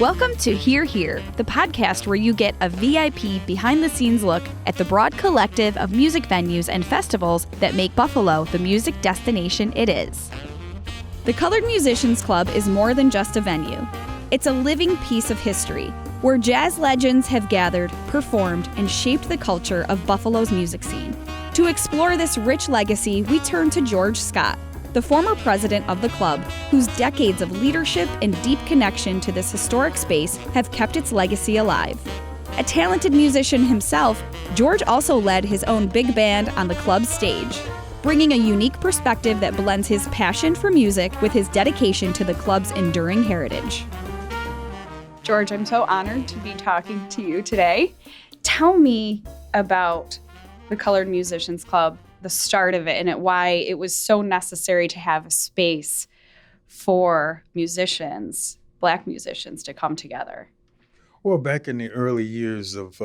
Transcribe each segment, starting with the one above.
Welcome to Hear Here, the podcast where you get a VIP behind-the-scenes look at the broad collective of music venues and festivals that make Buffalo the music destination it is. The Colored Musicians Club is more than just a venue. It's a living piece of history, where jazz legends have gathered, performed, and shaped the culture of Buffalo's music scene. To explore this rich legacy, we turn to George Scott, the former president of the club, whose decades of leadership and deep connection to this historic space have kept its legacy alive. A talented musician himself, George also led his own big band on the club's stage, bringing a unique perspective that blends his passion for music with his dedication to the club's enduring heritage. George, I'm so honored to be talking to you today. Tell me about the Colored Musicians Club, the start of it, and why it was so necessary to have a space for musicians, Black musicians, to come together. Well, back in the early years of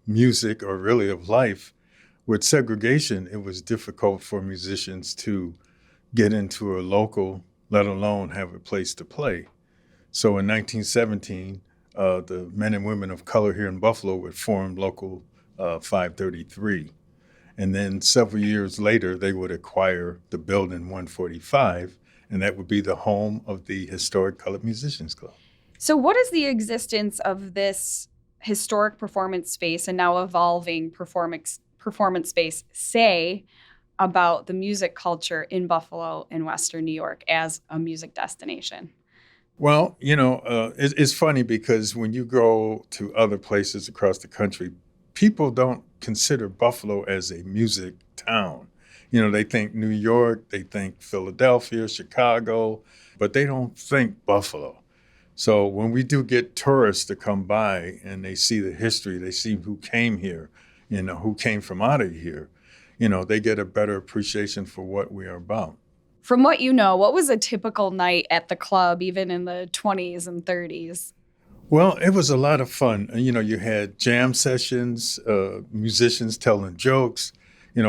music, or really of life, with segregation, it was difficult for musicians to get into a local, let alone have a place to play. So in 1917, the men and women of color here in Buffalo would form Local 533. And then several years later, they would acquire the building 145, and that would be the home of the historic Colored Musicians Club. So what does the existence of this historic performance space and now evolving performance space say about the music culture in Buffalo and Western New York as a music destination? Well, it's funny because when you go to other places across the country, people don't consider Buffalo as a music town. They think New York, they think Philadelphia, Chicago, but they don't think Buffalo. So when we do get tourists to come by and they see the history, they see who came here, who came from out of here, they get a better appreciation for what we are about. From what you know, what was a typical night at the club, even in the 20s and 30s? Well, it was a lot of fun. You had jam sessions, musicians telling jokes,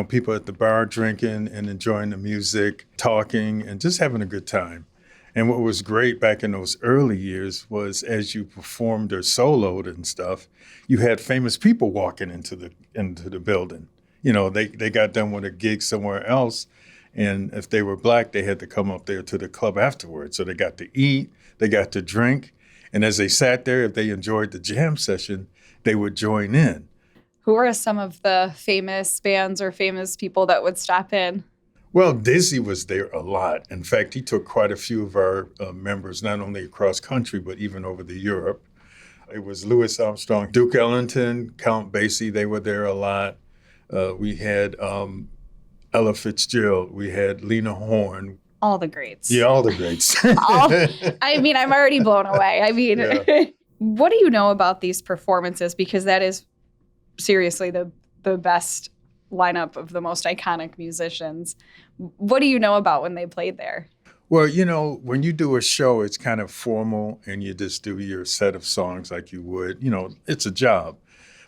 people at the bar drinking and enjoying the music, talking, and just having a good time. And what was great back in those early years was as you performed or soloed and stuff, you had famous people walking into the building. They got done with a gig somewhere else, and if they were Black, they had to come up there to the club afterwards. So they got to eat, they got to drink. And as they sat there, if they enjoyed the jam session, they would join in. Who are some of the famous bands or famous people that would stop in? Well, Dizzy was there a lot. In fact, he took quite a few of our members, not only across country, but even over to Europe. It was Louis Armstrong, Duke Ellington, Count Basie, they were there a lot. We had Ella Fitzgerald, we had Lena Horne. All the greats. Yeah, all the greats. I'm already blown away. Yeah. What do you know about these performances? Because that is seriously the best lineup of the most iconic musicians. What do you know about when they played there? Well, when you do a show, it's kind of formal and you just do your set of songs like you would. It's a job.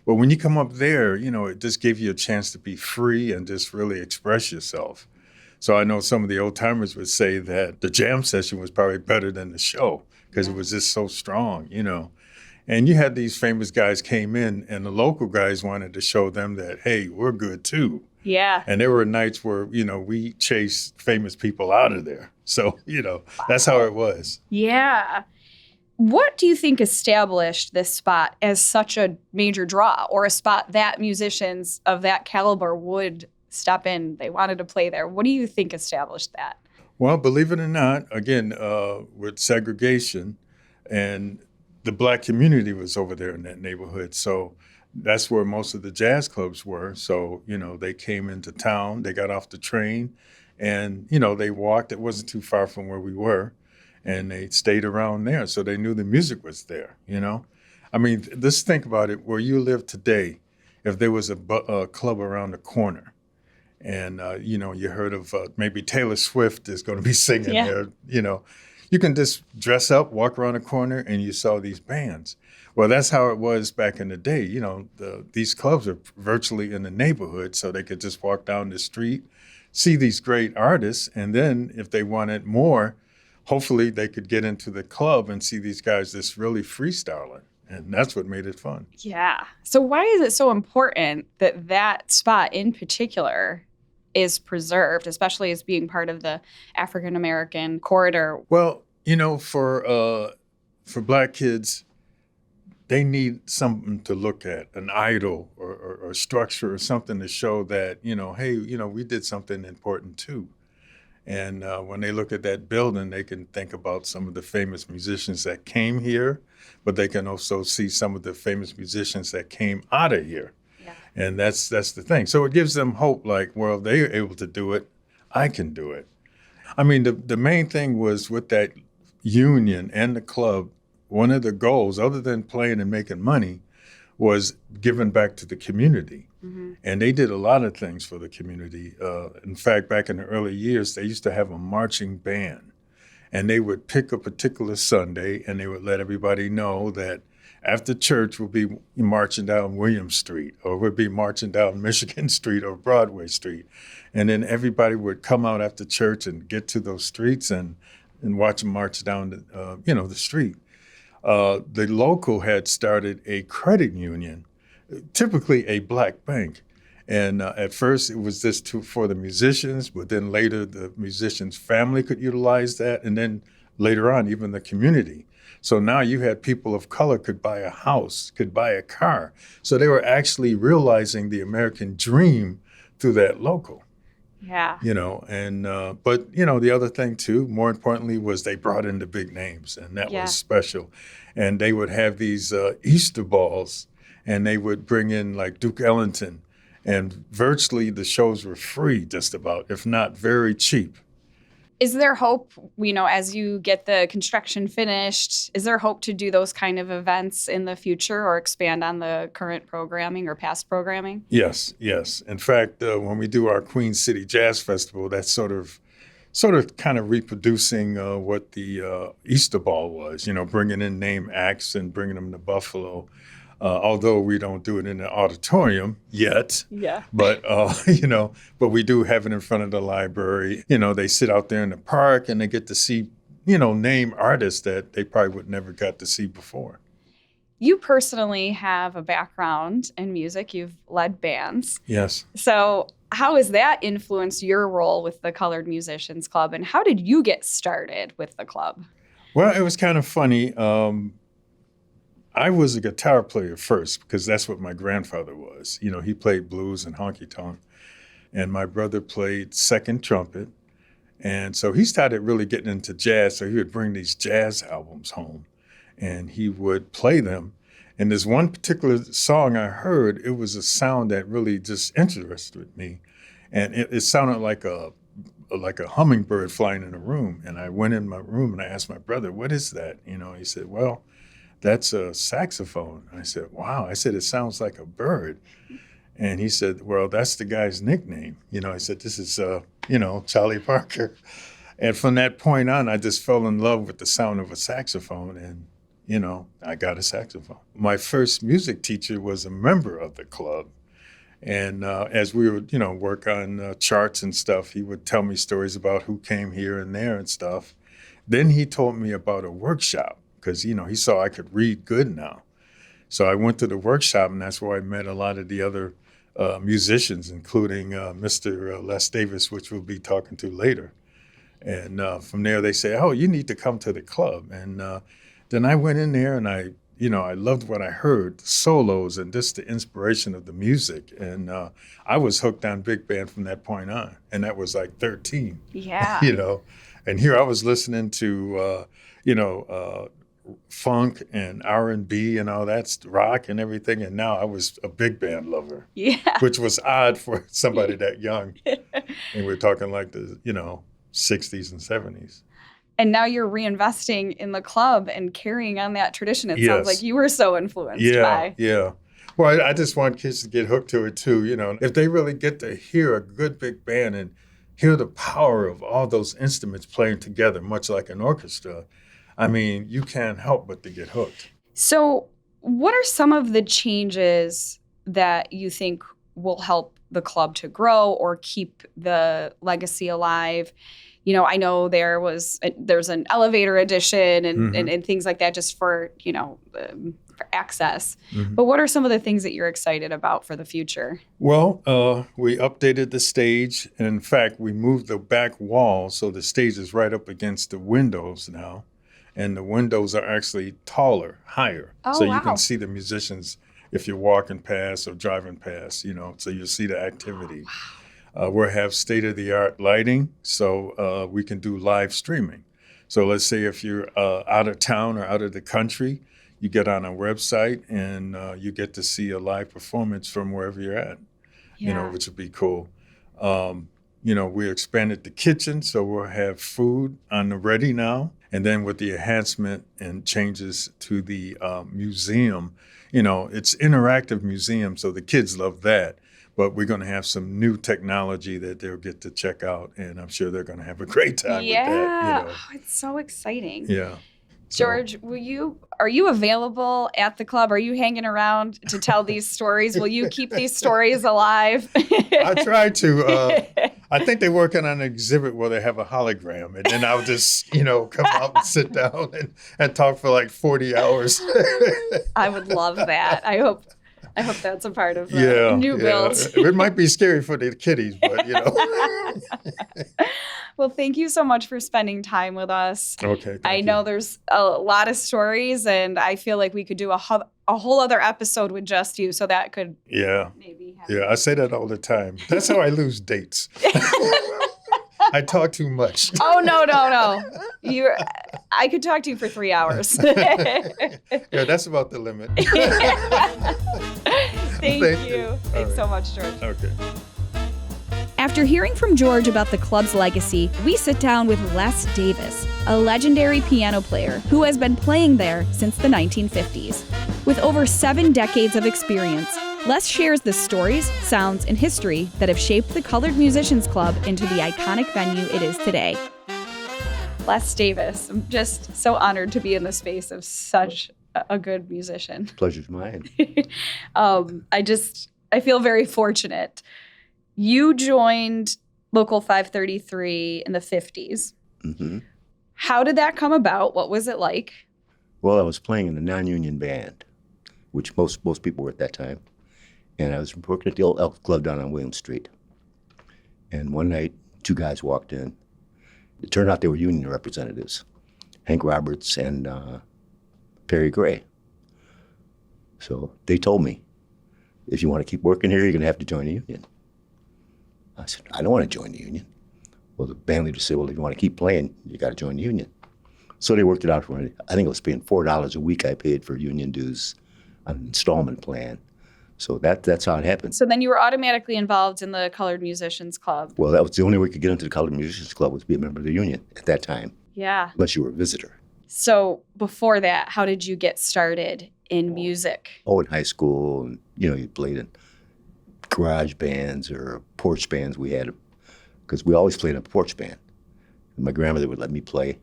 But when you come up there, it just gave you a chance to be free and just really express yourself. So I know some of the old timers would say that the jam session was probably better than the show because It was just so strong, And you had these famous guys came in and the local guys wanted to show them that, hey, we're good too. Yeah. And there were nights where, we chased famous people out of there. So, That's how it was. Yeah. What do you think established this spot as such a major draw, or a spot that musicians of that caliber would step in? They wanted to play there. What do you think established that? Well, believe it or not, again, with segregation, and the Black community was over there in that neighborhood. So that's where most of the jazz clubs were. So, they came into town, they got off the train, and, they walked. It wasn't too far from where we were. And they stayed around there, so they knew the music was there, Just think about it. Where you live today, if there was a club around the corner, and, you heard of maybe Taylor Swift is going to be singing there, you can just dress up, walk around the corner, and you saw these bands. Well, that's how it was back in the day. These clubs are virtually in the neighborhood, so they could just walk down the street, see these great artists, and then if they wanted more, hopefully they could get into the club and see these guys just really freestyling. And that's what made it fun. Yeah. So why is it so important that that spot in particular is preserved, especially as being part of the African American corridor? Well, for Black kids, they need something to look at, an idol or structure or something to show that, hey, we did something important too. And when they look at that building, they can think about some of the famous musicians that came here, but they can also see some of the famous musicians that came out of here. Yeah. And that's the thing. So it gives them hope, like, well, they're able to do it, I can do it. I mean, the main thing was with that union and the club, one of the goals, other than playing and making money, was giving back to the community. Mm-hmm. And they did a lot of things for the community. In fact, back in the early years, they used to have a marching band. And they would pick a particular Sunday, and they would let everybody know that after church, we'll be marching down William Street, or we'll be marching down Michigan Street or Broadway Street. And then everybody would come out after church and get to those streets and watch them march down the street. The local had started a credit union, typically a Black bank. And at first it was just for the musicians, but then later the musicians' family could utilize that. And then later on, even the community. So now you had people of color could buy a house, could buy a car. So they were actually realizing the American dream through that local. Yeah. But the other thing too, more importantly, was they brought in the big names, and that was special. And they would have these Easter balls, and they would bring in like Duke Ellington, and virtually the shows were free, just about, if not very cheap. Is there hope, as you get the construction finished, is there hope to do those kind of events in the future or expand on the current programming or past programming? Yes. In fact, when we do our Queen City Jazz Festival, that's sort of kind of reproducing what the Easter Ball was, bringing in name acts and bringing them to Buffalo. Although we don't do it in the auditorium yet, but but we do have it in front of the library. They sit out there in the park and they get to see, name artists that they probably would never got to see before. You personally have a background in music. You've led bands. Yes. So how has that influenced your role with the Colored Musicians Club, and how did you get started with the club? Well, it was kind of funny. I was a guitar player first because that's what my grandfather was. He played blues and honky-tonk, and my brother played second trumpet. And so he started really getting into jazz. So he would bring these jazz albums home, and he would play them. And there's one particular song I heard, it was a sound that really just interested me. And it sounded like a hummingbird flying in a room. And I went in my room and I asked my brother, what is that? He said, well, that's a saxophone. I said, wow. I said, it sounds like a bird. And he said, well, that's the guy's nickname. I said, this is, Charlie Parker. And from that point on, I just fell in love with the sound of a saxophone. And, I got a saxophone. My first music teacher was a member of the club. And as we would, work on charts and stuff, he would tell me stories about who came here and there and stuff. Then he told me about a workshop, because, he saw I could read good now. So I went to the workshop, and that's where I met a lot of the other musicians, including Mr. Les Davis, which we'll be talking to later. And from there, they say, oh, you need to come to the club. And then I went in there, and I loved what I heard, the solos and just the inspiration of the music. And I was hooked on big band from that point on. And that was like 13. Yeah. And here I was listening to, funk and R&B and all that, rock and everything. And now I was a big band lover, which was odd for somebody that young. And we're talking like the, 60s and 70s. And now you're reinvesting in the club and carrying on that tradition. It sounds like you were so influenced by. Yeah. Well, I just want kids to get hooked to it too. If they really get to hear a good big band and hear the power of all those instruments playing together, much like an orchestra, I mean, you can't help but to get hooked. So what are some of the changes that you think will help the club to grow or keep the legacy alive? I know there's an elevator edition and things like that just for, for access. But what are some of the things that you're excited about for the future? Well, we updated the stage. And in fact, we moved the back wall so the stage is right up against the windows now. And the windows are actually taller, higher. Oh, so wow. you can see the musicians if you're walking past or driving past, so you'll see the activity. We'll have state-of-the-art lighting, so we can do live streaming. So let's say if you're out of town or out of the country, you get on our website and you get to see a live performance from wherever you're at, which would be cool. We expanded the kitchen, so we'll have food on the ready now. And then with the enhancement and changes to the museum, it's interactive museum, so the kids love that. But we're going to have some new technology that they'll get to check out, and I'm sure they're going to have a great time with that. Yeah, it's so exciting. Yeah. George, are you available at the club? Are you hanging around to tell these stories? Will you keep these stories alive? I try to. I think they're working on an exhibit where they have a hologram, and then I'll just, come out and sit down and talk for like 40 hours. I would love that. I hope that's a part of the new build. It might be scary for the kiddies, but Well, thank you so much for spending time with us. Okay. I know there's a lot of stories, and I feel like we could do a whole other episode with just you, so that could maybe happen. Yeah, I say that all the time. That's how I lose dates. I talk too much. Oh, no. I could talk to you for 3 hours. Yeah, that's about the limit. Thank you. Thanks so much, George. Okay. After hearing from George about the club's legacy, we sit down with Les Davis, a legendary piano player who has been playing there since the 1950s. With over 7 decades of experience, Les shares the stories, sounds, and history that have shaped the Colored Musicians Club into the iconic venue it is today. Les Davis, I'm just so honored to be in the space of such a good musician. Pleasure's mine. I feel very fortunate. You joined Local 533 in the 50s. Mm-hmm. How did that come about? What was it like? Well, I was playing in a non-union band, which most people were at that time. And I was working at the old Elk Club down on William Street. And one night, 2 guys walked in. It turned out they were union representatives, Hank Roberts and Perry Gray. So they told me, if you want to keep working here, you're going to have to join the union. I said, I don't want to join the union. Well, the band leader said, well, if you want to keep playing, you got to join the union. So they worked it out for me. I think it was paying $4 a week I paid for union dues on an installment plan. So that's how it happened. So then you were automatically involved in the Colored Musicians Club. Well, that was the only way you could get into the Colored Musicians Club was to be a member of the union at that time. Yeah. Unless you were a visitor. So before that, how did you get started in music? Oh, in high school, and you played in garage bands or porch bands we had, because we always played in a porch band. And my grandmother would let me play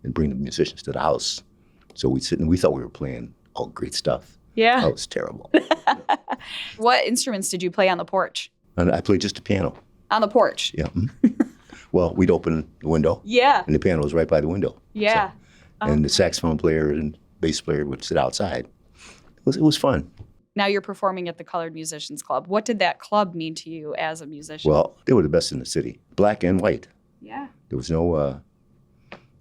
and bring the musicians to the house. So we'd sit and we thought we were playing all great stuff. Yeah. That was terrible. What instruments did you play on the porch? And I played just the piano. On the porch? Yeah. Well, we'd open the window. Yeah. And the piano was right by the window. Yeah. So, and the saxophone player and bass player would sit outside. It was fun. Now you're performing at the Colored Musicians Club. What did that club mean to you as a musician? Well, they were the best in the city, black and white. Yeah. There was no,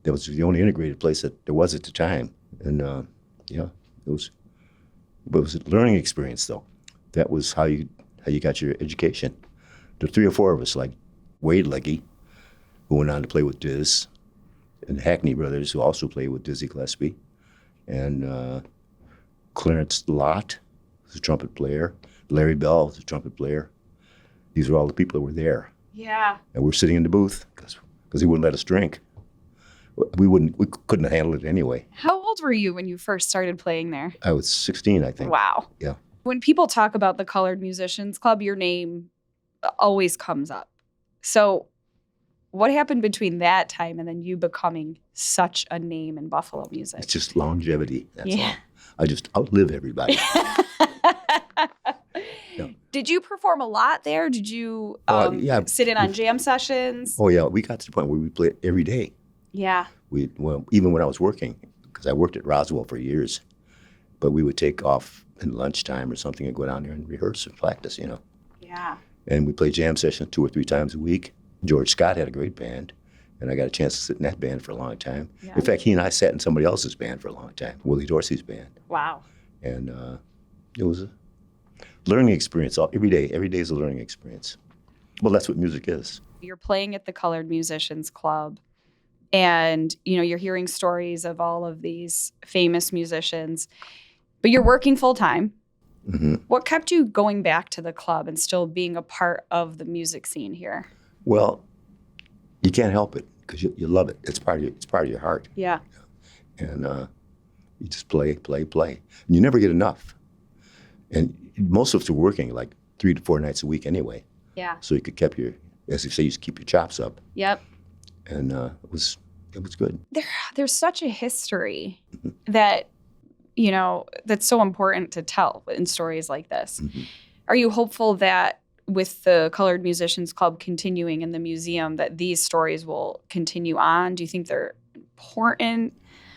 that was the only integrated place that there was at the time. And it was a learning experience, though. That was how you got your education. There were 3 or 4 of us, like Wade Legge, who went on to play with Diz, and the Hackney brothers, who also played with Dizzy Gillespie, and Clarence Lott, who's a trumpet player, Larry Bell, who's a trumpet player. These were all the people that were there. Yeah. And we're sitting in the booth because he wouldn't let us drink. We couldn't handle it anyway. How old were you when you first started playing there? I was 16, I think. Wow. Yeah. When people talk about the Colored Musicians Club, your name always comes up. So what happened between that time and then you becoming such a name in Buffalo music? It's just longevity, that's all. I just outlive everybody. Yeah. Did you perform a lot there? Did you Yeah. sit in on jam sessions? Oh, yeah. We got to the point where we played every day. Yeah. Even when I was working, because I worked at Roswell for years, but we would take off in lunchtime or something and go down there and rehearse and practice, Yeah. And we played jam sessions 2 or 3 times a week. George Scott had a great band, and I got a chance to sit in that band for a long time. Yeah. In fact, he and I sat in somebody else's band for a long time, Willie Dorsey's band. Wow. And it was a learning experience. Every day is a learning experience. Well, that's what music is. You're playing at the Colored Musicians Club, and you're hearing stories of all of these famous musicians, but you're working full time. Mm-hmm. What kept you going back to the club and still being a part of the music scene here? Well, you can't help it because you love it. It's part of your heart. Yeah. And you just play. And you never get enough. And most of us are working like 3 to 4 nights a week anyway. Yeah. So you could keep as you say, you keep your chops up. Yep. And it was good. There's such a history that, that's so important to tell in stories like this. Mm-hmm. Are you hopeful that with the Colored Musicians Club continuing in the museum that these stories will continue on? Do you think they're important?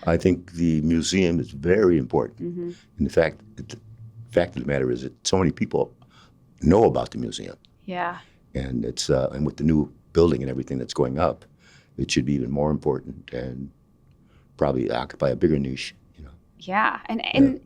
I think the museum is very important. Mm-hmm. And the fact of the matter is that so many people know about the museum. Yeah. And it's and with the new building and everything that's going up, it should be even more important and probably occupy a bigger niche. Yeah. And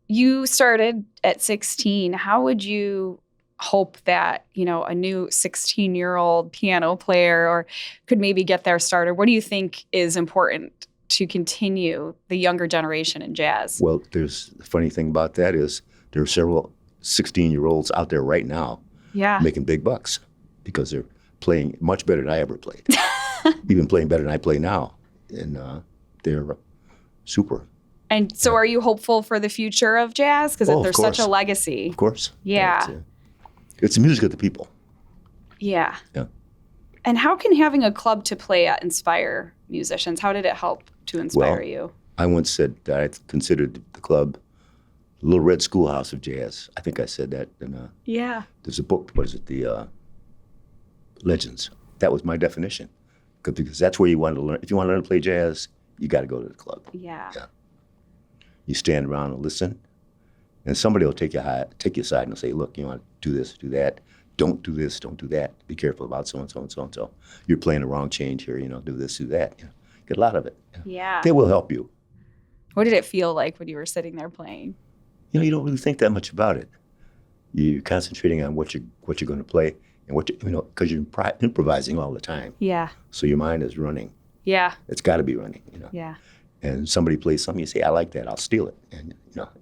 you started at 16. How would you hope that, a new 16-year-old piano player or could maybe get there started? What do you think is important to continue the younger generation in jazz? Well, the funny thing about that is there are several 16-year-olds out there right now making big bucks because they're playing much better than I ever played. Even playing better than I play now. And they're super. And so are you hopeful for the future of jazz? Because there's such a legacy. Of course. Yeah. It's the music of the people. Yeah. Yeah. And how can having a club to play at inspire musicians? How did it help to inspire you? I once said that I considered the club the Little Red Schoolhouse of Jazz. I think I said that. And there's a book, what is it, the Legends. That was my definition. Because that's where you want to learn. If you want to learn to play jazz, you got to go to the club. Yeah. You stand around and listen, and somebody will take you aside and say, look, you want to do this, do that. Don't do this, don't do that. Be careful about so-and-so and so-and-so. You're playing the wrong change here, do this, do that. Get a lot of it. Yeah. They will help you. What did it feel like when you were sitting there playing? You don't really think that much about it. You're concentrating on what you're going to play and because you're improvising all the time. Yeah. So your mind is running. Yeah. It's got to be running, Yeah. And somebody plays something, you say, I like that, I'll steal it. And,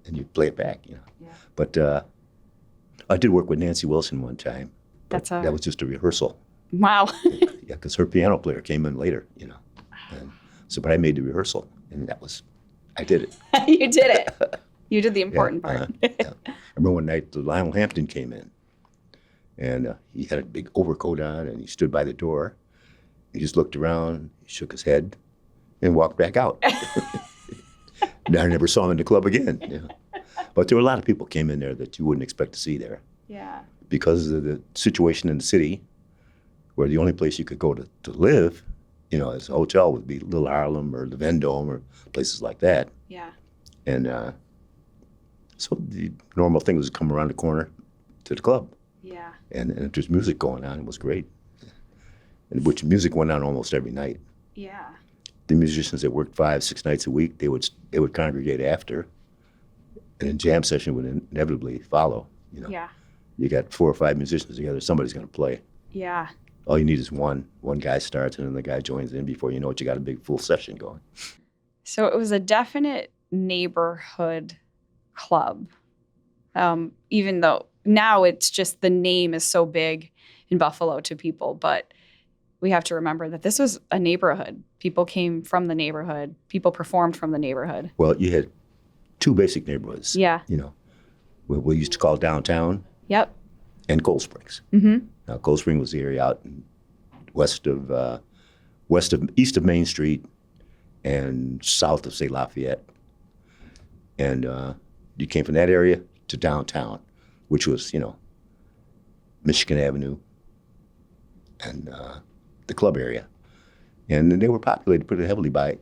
and you play it back, Yeah. But I did work with Nancy Wilson one time. That was just a rehearsal. Wow. Yeah, because her piano player came in later, And but I made the rehearsal, and I did it. You did it. You did the important part. Yeah. I remember one night, Lionel Hampton came in, and he had a big overcoat on, and he stood by the door. He just looked around, he shook his head, and walked back out. I never saw him in the club again. But there were a lot of people came in there that you wouldn't expect to see there. Yeah. Because of the situation in the city, where the only place you could go to live, as a hotel would be Little Harlem or the Vendome or places like that. Yeah. And so the normal thing was to come around the corner to the club. Yeah. And if there's music going on, it was great. And which music went on almost every night. Yeah. The musicians that worked 5-6 nights a week, they would congregate after, and then jam session would inevitably follow. Yeah. You got 4 or 5 musicians together, somebody's going to play. Yeah. All you need is one guy starts, and then the guy joins in. Before you know it, you got a big full session going. So it was a definite neighborhood club, even though now it's just the name is so big in Buffalo to people, but we have to remember that this was a neighborhood. People came from the neighborhood. People performed from the neighborhood. Well, you had 2 basic neighborhoods. Yeah. What we used to call downtown. Yep. And Cold Springs. Mm-hmm. Now, Cold Spring was the area out east of Main Street and south of, say, Lafayette. And you came from that area to downtown, which was, Michigan Avenue, and the club area. And they were populated pretty heavily by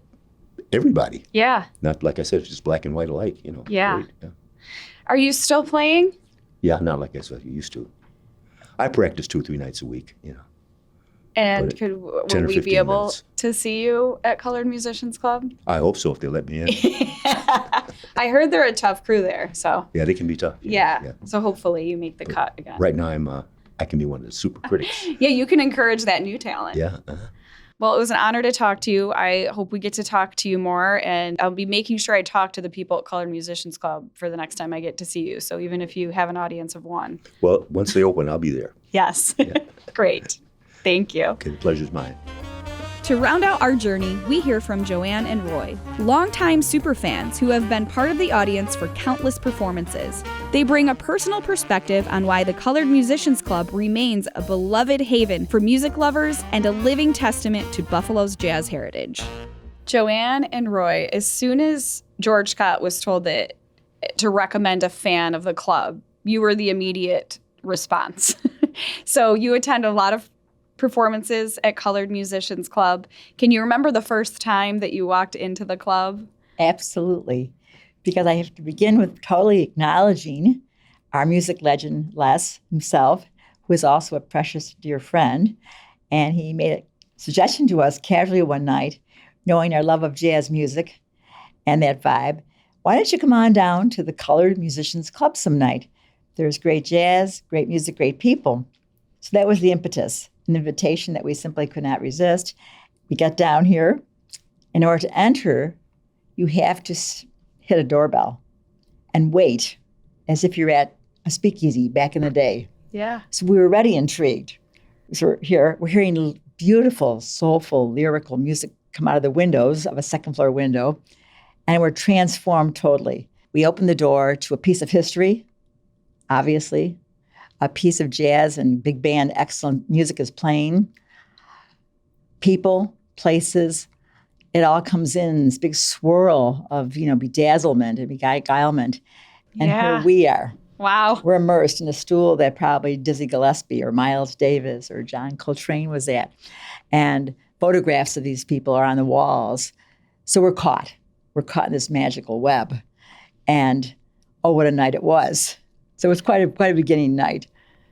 everybody. Yeah. Not, like I said, just black and white alike, you know. Yeah. Great, yeah. Are you still playing? Yeah, not like I used to. I practice 2 or 3 nights a week, you know. And But will 10 or we 15 be able minutes. to see you at Colored Musicians Club? I hope so if they let me in. I heard they're a tough crew there, so. Yeah, they can be tough. Yeah. So hopefully you make the cut again. Right now I can be one of the super critics. Yeah, you can encourage that new talent. Yeah. Well, it was an honor to talk to you. I hope we get to talk to you more, and I'll be making sure I talk to the people at Colored Musicians Club for the next time I get to see you. So even if you have an audience of one. Well, once they open, I'll be there. Yes. Yeah. Great. Thank you. Okay, the pleasure's mine. To round out our journey, we hear from JoAnn and Roy, longtime superfans who have been part of the audience for countless performances. They bring a personal perspective on why the Colored Musicians Club remains a beloved haven for music lovers and a living testament to Buffalo's jazz heritage. JoAnn and Roy, as soon as George Scott was told to recommend a fan of the club, you were the immediate response. So you attend a lot of performances at Colored Musicians Club. Can you remember the first time that you walked into the club? Absolutely. Because I have to begin with totally acknowledging our music legend, Les himself, who is also a precious dear friend. And he made a suggestion to us casually one night, knowing our love of jazz music and that vibe. Why don't you come on down to the Colored Musicians Club some night? There's great jazz, great music, great people. So that was the impetus, an invitation that we simply could not resist. We got down here. In order to enter, you have to hit a doorbell and wait as if you're at a speakeasy back in the day. Yeah. So we were already intrigued. So we're hearing beautiful, soulful, lyrical music come out of the windows of a second floor window, and we're transformed totally. We opened the door to a piece of history, obviously, a piece of jazz and big band, excellent music is playing. People, places, it all comes in this big swirl of, bedazzlement and beguilement. And Yeah. here we are. Wow. We're immersed in a stool that probably Dizzy Gillespie or Miles Davis or John Coltrane was at. And photographs of these people are on the walls. So we're caught. We're caught in this magical web. And, oh, what a night it was. So it was quite a beginning night.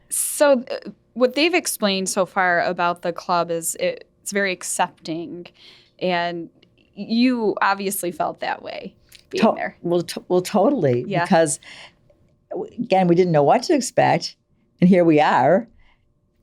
So what they've explained so far about the club is it's very accepting. And you obviously felt that way being there. Well, totally. Yeah. Because, again, we didn't know what to expect. And here we are,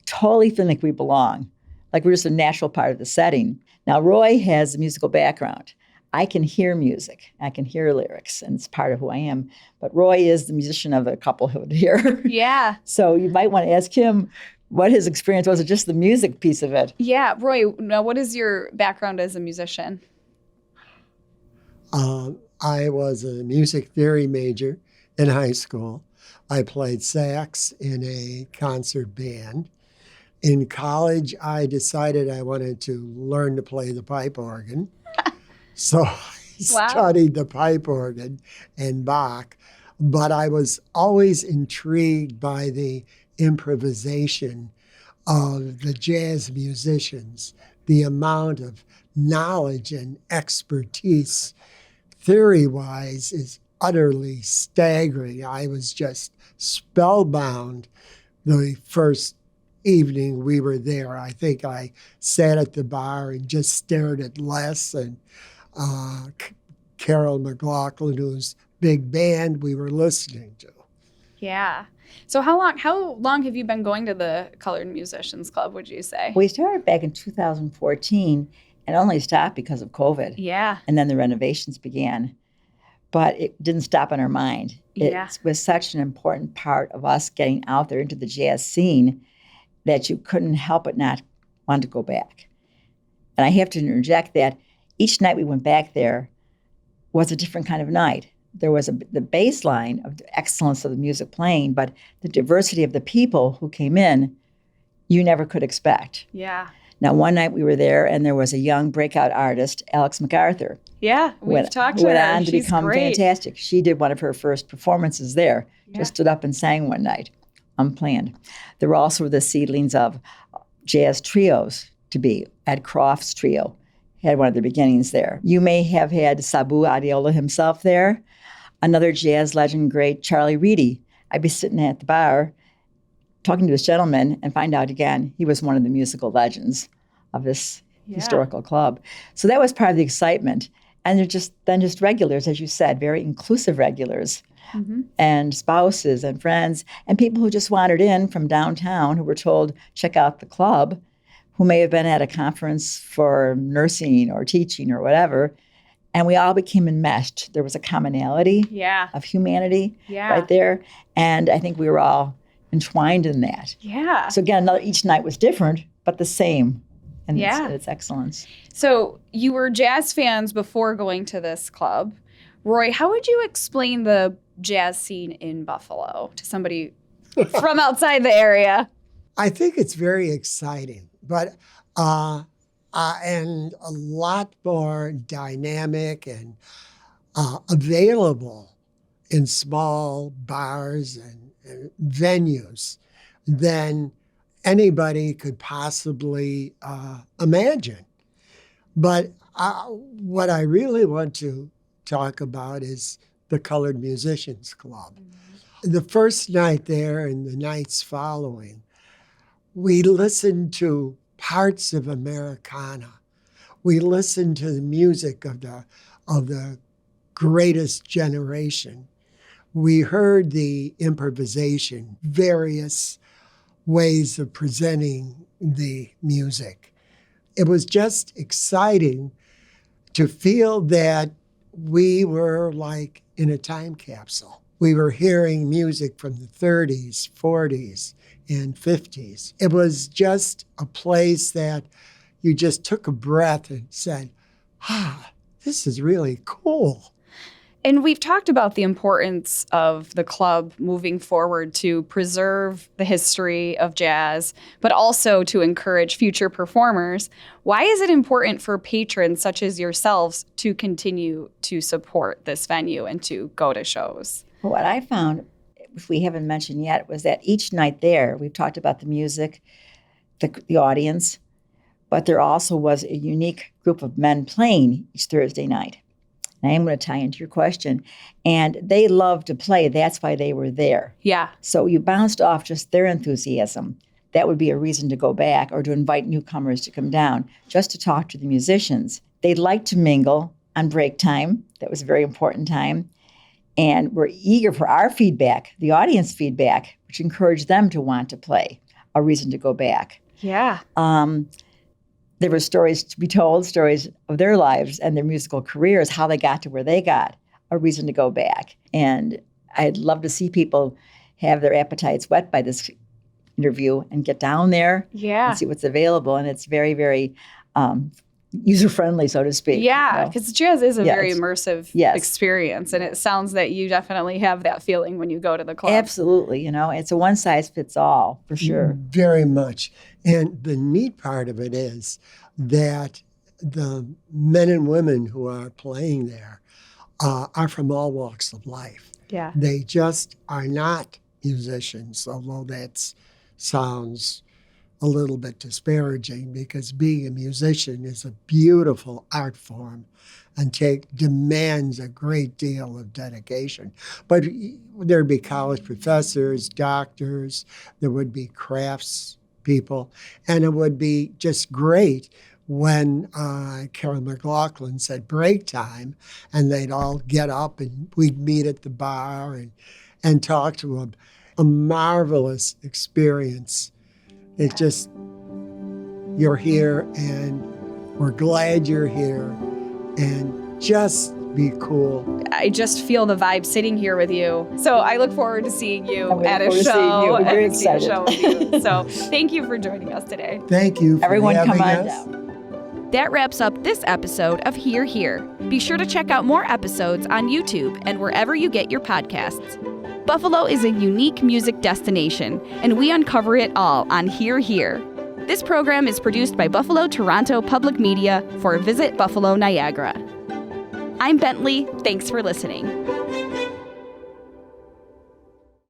totally feeling like we belong. Like we're just a natural part of the setting. Now, Roy has a musical background. I can hear music. I can hear lyrics, and it's part of who I am. But Roy is the musician of the couplehood here. Yeah. So you might want to ask him what his experience was, or just the music piece of it. Yeah. Roy, now what is your background as a musician? I was a music theory major in high school. I played sax in a concert band. In college, I decided I wanted to learn to play the pipe organ. So I studied the pipe organ and Bach, but I was always intrigued by the improvisation of the jazz musicians, the amount of knowledge and expertise theory-wise is utterly staggering. I was just spellbound the first evening we were there. I think I sat at the bar and just stared at Les and Carol McLaughlin, whose big band we were listening to. Yeah. So how long have you been going to the Colored Musicians Club, would you say? We started back in 2014 and only stopped because of COVID. Yeah. And then the renovations began. But it didn't stop on our mind. Yeah. It was such an important part of us getting out there into the jazz scene that you couldn't help but not want to go back. And I have to interject that each night we went back there was a different kind of night. There was the baseline of the excellence of the music playing, but the diversity of the people who came in, you never could expect. Yeah. Now, one night we were there, and there was a young breakout artist, Alex MacArthur. Yeah, we've talked to her. Went on to She's become great. fantastic. She did one of her first performances there. Yeah. Just stood up and sang one night. unplanned. There were also the seedlings of jazz trios to be. Ed Croft's trio had one of the beginnings there. You may have had Sabu Adiola himself there. Another jazz legend, great Charlie Reedy. I'd be sitting at the bar talking to this gentleman and find out again he was one of the musical legends of this historical club. So that was part of the excitement. And they're just regulars, as you said, very inclusive regulars. And spouses and friends and people who just wandered in from downtown who were told, check out the club, who may have been at a conference for nursing or teaching or whatever. And we all became enmeshed. There was a commonality of humanity right there. And I think we were all entwined in that. Yeah. So again, each night was different, but the same. And its excellence. So you were jazz fans before going to this club. Roy, how would you explain the jazz scene in Buffalo to somebody from outside the area? I think it's very exciting, but and a lot more dynamic and available in small bars and venues than anybody could possibly imagine. But what I really want to talk about is the Colored Musicians Club. The first night there and the nights following, we listened to parts of Americana. We listened to the music of the greatest generation. We heard the improvisation, various ways of presenting the music. It was just exciting to feel that we were like in a time capsule. We were hearing music from the 30s, 40s, and 50s. It was just a place that you just took a breath and said, this is really cool. And we've talked about the importance of the club moving forward to preserve the history of jazz, but also to encourage future performers. Why is it important for patrons such as yourselves to continue to support this venue and to go to shows? What I found, which we haven't mentioned yet, was that each night there, we've talked about the music, the audience, but there also was a unique group of men playing each Thursday night. And I am going to tie into your question. And they love to play. That's why they were there. Yeah. So you bounced off just their enthusiasm. That would be a reason to go back or to invite newcomers to come down, just to talk to the musicians. They'd like to mingle on break time. That was a very important time. And we're eager for our feedback, the audience feedback, which encouraged them to want to play, a reason to go back. Yeah. There were stories to be told, stories of their lives and their musical careers, how they got to where they got, a reason to go back. And I'd love to see people have their appetites whet by this interview and get down there and see what's available. And it's very, very user-friendly, so to speak. Yeah, because jazz is a very immersive experience. And it sounds that you definitely have that feeling when you go to the club. Absolutely. It's a one-size-fits-all, for sure. Very much. And the neat part of it is that the men and women who are playing there are from all walks of life. Yeah. They just are not musicians, although that sounds a little bit disparaging, because being a musician is a beautiful art form and demands a great deal of dedication. But there'd be college professors, doctors, there would be crafts people, and it would be just great when Carol McLaughlin said break time, and they'd all get up and we'd meet at the bar and talk to them. A marvelous experience. It's just, you're here and we're glad you're here, and just be cool. I just feel the vibe sitting here with you. So I look forward to seeing you at a show. We're very excited. Show with you. So thank you for joining us today. Thank you for Everyone having come on us. down. That wraps up this episode of Here Here. Be sure to check out more episodes on YouTube and wherever you get your podcasts. Buffalo is a unique music destination, and we uncover it all on Here Here. This program is produced by Buffalo Toronto Public Media for Visit Buffalo Niagara. I'm Bentley. Thanks for listening.